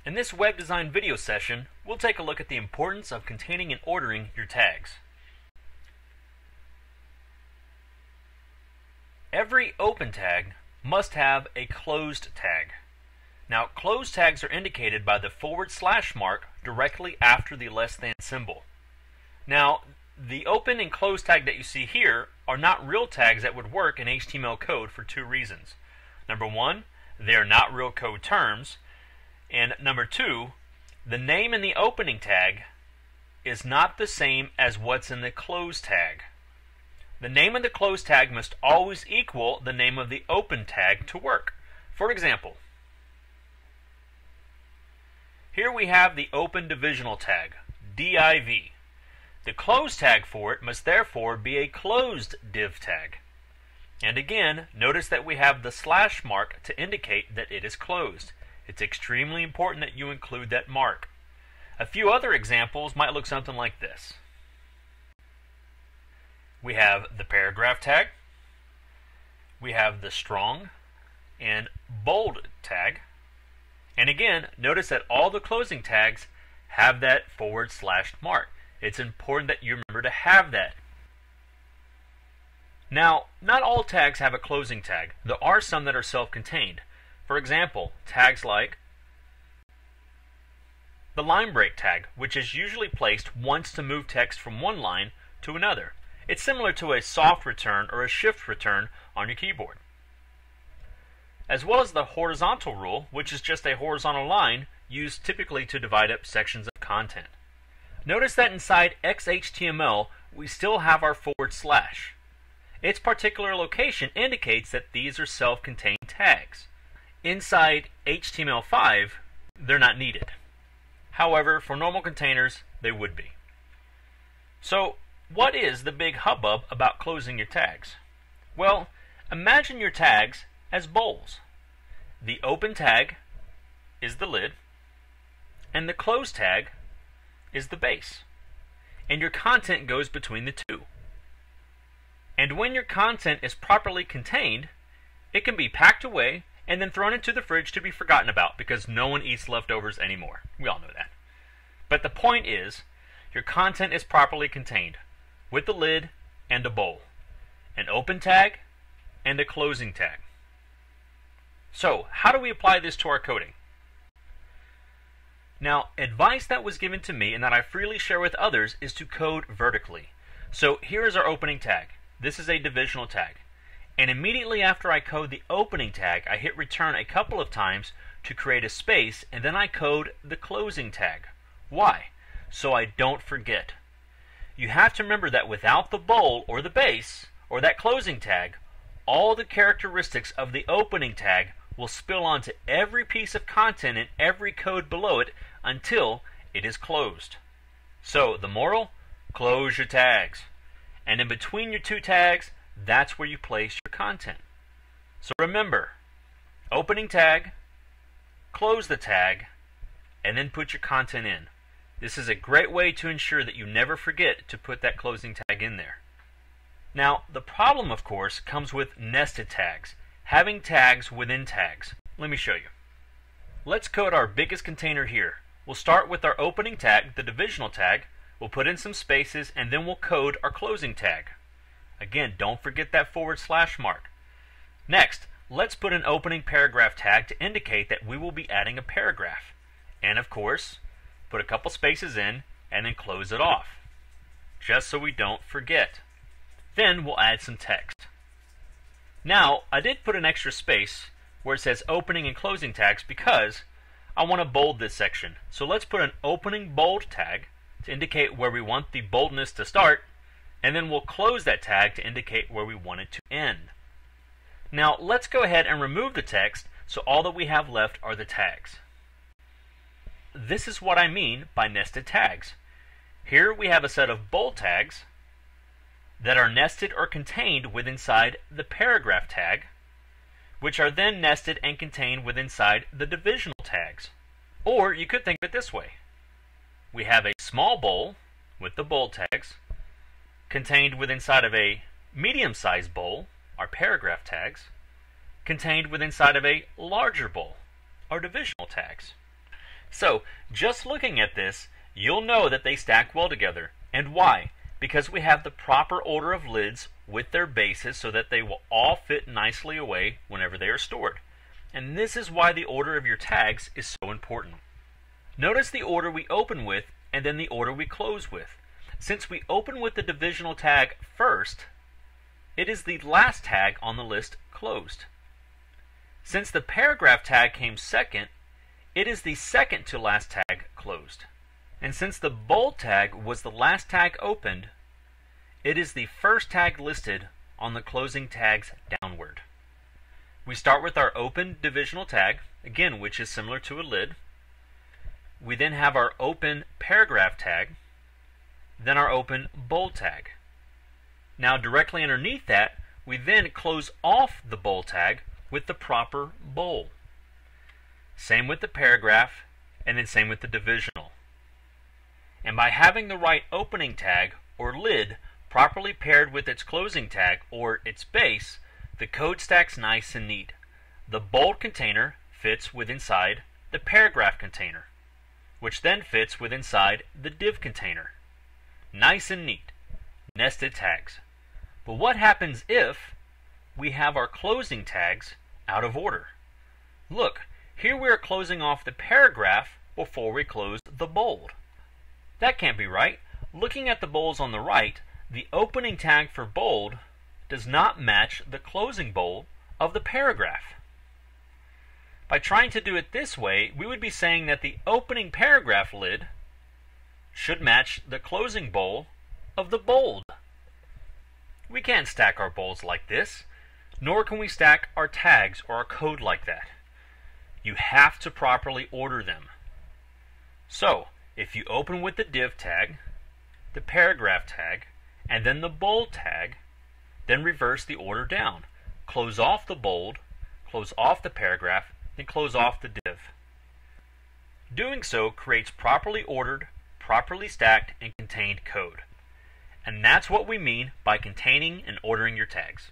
In this web design video session, we'll take a look at the importance of containing and ordering your tags. Every open tag must have a closed tag. Now, closed tags are indicated by the / mark directly after the less than symbol. Now, the open and closed tag that you see here are not real tags that would work in HTML code for two reasons. Number one, they are not real code terms. And number two, the name in the opening tag is not the same as what's in the closed tag. The name of the closed tag must always equal the name of the open tag to work. For example, here we have the open divisional tag, div. The closed tag for it must therefore be a closed div tag. And again, notice that we have the / mark to indicate that it is closed. It's extremely important that you include that mark. A few other examples might look something like this. We have the paragraph tag, we have the strong and bold tag, and again, notice that all the closing tags have that / mark. It's important that you remember to have that. Now, not all tags have a closing tag. There are some that are self-contained. For example, tags like the line break tag, which is usually placed once to move text from one line to another. It's similar to a soft return or a shift return on your keyboard. As well as the horizontal rule, which is just a horizontal line used typically to divide up sections of content. Notice that inside XHTML, we still have our /. Its particular location indicates that these are self-contained tags. Inside HTML5, they're not needed. However, for normal containers, they would be. So, what is the big hubbub about closing your tags? Well, imagine your tags as bowls. The open tag is the lid, and the closed tag is the base. And your content goes between the two. And when your content is properly contained, it can be packed away and then thrown into the fridge to be forgotten about because no one eats leftovers anymore. We all know that. But the point is, your content is properly contained with the lid and a bowl, an open tag and a closing tag. So, how do we apply this to our coding? Now, advice that was given to me and that I freely share with others is to code vertically. So, here is our opening tag. This is a divisional tag. And immediately after I code the opening tag, I hit return a couple of times to create a space, and then I code the closing tag. Why? So I don't forget. You have to remember that without the bowl or the base or that closing tag, all the characteristics of the opening tag will spill onto every piece of content and every code below it until it is closed. So the moral, close your tags. And in between your two tags, that's where you place your content. So remember, opening tag, close the tag, and then put your content in. This is a great way to ensure that you never forget to put that closing tag in there. Now, the problem, of course, comes with nested tags, having tags within tags. Let me show you. Let's code our biggest container here. We'll start with our opening tag, the divisional tag. We'll put in some spaces, and then we'll code our closing tag. Again, don't forget that / mark. Next, let's put an opening paragraph tag to indicate that we will be adding a paragraph. And of course, put a couple spaces in and then close it off, just so we don't forget. Then we'll add some text. Now, I did put an extra space where it says opening and closing tags because I want to bold this section. So let's put an opening bold tag to indicate where we want the boldness to start, and then we'll close that tag to indicate where we want it to end. Now let's go ahead and remove the text so all that we have left are the tags. This is what I mean by nested tags. Here we have a set of bold tags that are nested or contained within inside the paragraph tag, which are then nested and contained within inside the divisional tags. Or you could think of it this way. We have a small bowl with the bold tags contained within inside of a medium-sized bowl, our paragraph tags, contained within inside of a larger bowl, our divisional tags. So, just looking at this, you'll know that they stack well together. And why? Because we have the proper order of lids with their bases so that they will all fit nicely away whenever they are stored. And this is why the order of your tags is so important. Notice the order we open with and then the order we close with. Since we open with the divisional tag first, it is the last tag on the list closed. Since the paragraph tag came second, it is the second to last tag closed. And since the bold tag was the last tag opened, it is the first tag listed on the closing tags downward. We start with our open divisional tag, again, which is similar to a lid. We then have our open paragraph tag, then our open bold tag. Now directly underneath that, we then close off the bold tag with the proper bold. Same with the paragraph, and then same with the divisional. And by having the right opening tag, or lid, properly paired with its closing tag, or its base, the code stacks nice and neat. The bold container fits with inside the paragraph container, which then fits with inside the div container. Nice and neat. Nested tags. But what happens if we have our closing tags out of order? Look, here we are closing off the paragraph before we close the bold. That can't be right. Looking at the bolds on the right, the opening tag for bold does not match the closing bold of the paragraph. By trying to do it this way, we would be saying that the opening paragraph lid should match the closing bold of the bold. We can't stack our bolds like this, nor can we stack our tags or our code like that. You have to properly order them. So, if you open with the div tag, the paragraph tag, and then the bold tag, then reverse the order down. Close off the bold, close off the paragraph, then close off the div. Doing so creates properly ordered, properly stacked, and contained code. And that's what we mean by containing and ordering your tags.